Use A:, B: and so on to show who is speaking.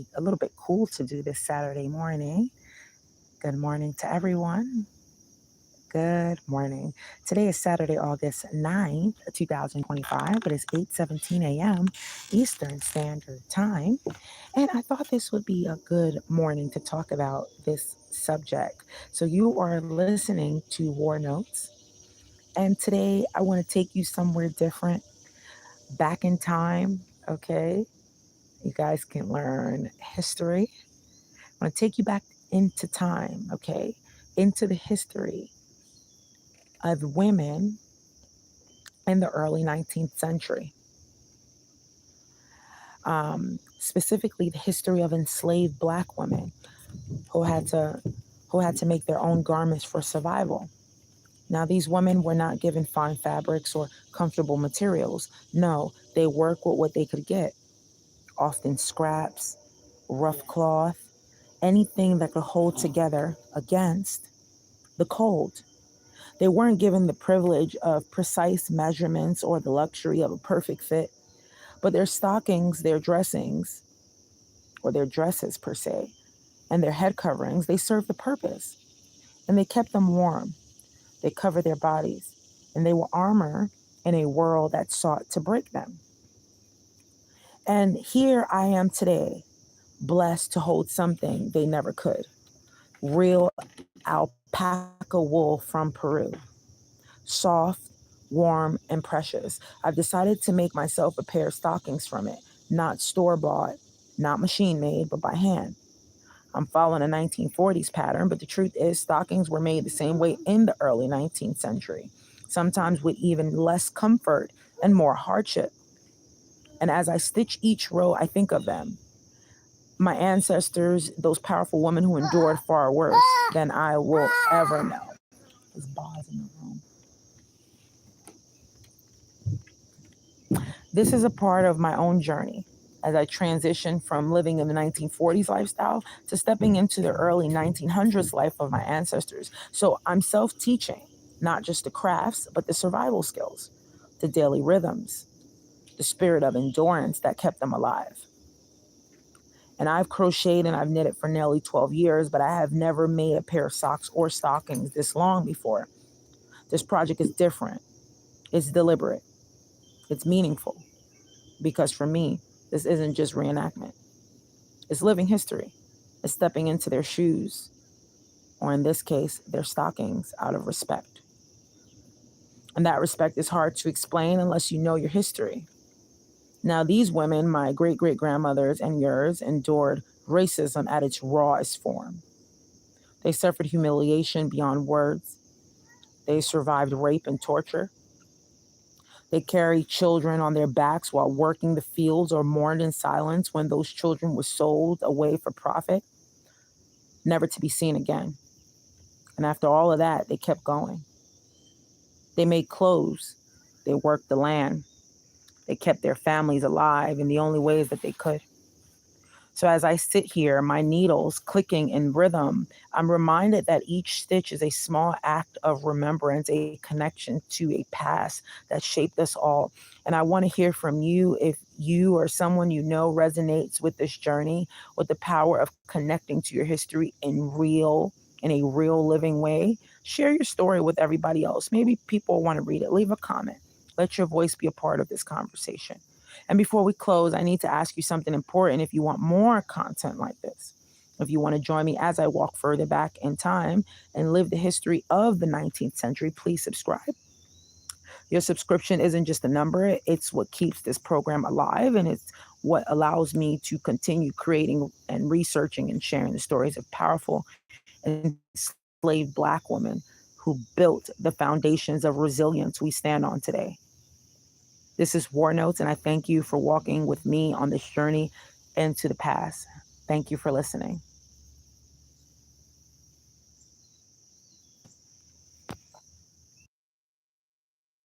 A: be a little bit cool to do this Saturday morning. Good morning to everyone. Good morning. Today is Saturday, August 9th, 2025. It is 8:17 a.m. Eastern Standard Time. And I thought this would be a good morning to talk about this subject. So you are listening to War Notes. And today I want to take you somewhere different, back in time. Okay. You guys can learn history. I want to take you back into time. Okay. Into the history of women in the early 19th century, specifically the history of enslaved Black women who had to make their own garments for survival. Now, these women were not given fine fabrics or comfortable materials. No, they worked with what they could get, often scraps, rough cloth, anything that could hold together against the cold. They weren't given the privilege of precise measurements or the luxury of a perfect fit, but their stockings, their dressings, or their dresses per se, and their head coverings, they served the purpose and they kept them warm. They covered their bodies and they were armor in a world that sought to break them. And here I am today, blessed to hold something they never could: real alpaca wool from Peru. Soft, warm, and precious. I've decided to make myself a pair of stockings from it, not store bought, not machine made, but by hand. I'm following a 1940s pattern, but the truth is, stockings were made the same way in the early 19th century, sometimes with even less comfort and more hardship. And as I stitch each row, I think of them, my ancestors, those powerful women who endured far worse than I will ever know. There's bars in the room. This is a part of my own journey as I transition from living in the 1940s lifestyle to stepping into the early 1900s life of my ancestors. So I'm self teaching, not just the crafts, but the survival skills, the daily rhythms, the spirit of endurance that kept them alive. And I've crocheted and I've knitted for nearly 12 years, but I have never made a pair of socks or stockings this long before. This project is different. It's deliberate. It's meaningful. Because for me, this isn't just reenactment. It's living history. It's stepping into their shoes, or in this case, their stockings, out of respect. And that respect is hard to explain unless you know your history. Now, these women, my great great grandmothers and yours, endured racism at its rawest form. They suffered humiliation beyond words. They survived rape and torture. They carried children on their backs while working the fields or mourned in silence when those children were sold away for profit, never to be seen again. And after all of that, they kept going. They made clothes. They worked the land. They kept their families alive in the only ways that they could. So as I sit here, my needles clicking in rhythm, I'm reminded that each stitch is a small act of remembrance, a connection to a past that shaped us all. And I want to hear from you if you or someone you know resonates with this journey, with the power of connecting to your history in a real living way. Share your story with everybody else. Maybe people want to read it. Leave a comment. Let your voice be a part of this conversation. And before we close, I need to ask you something important. If you want more content like this, if you want to join me as I walk further back in time and live the history of the 19th century, please subscribe. Your subscription isn't just a number, it's what keeps this program alive, and it's what allows me to continue creating and researching and sharing the stories of powerful enslaved Black women who built the foundations of resilience we stand on today. This is War Notes, and I thank you for walking with me on this journey into the past. Thank you for listening.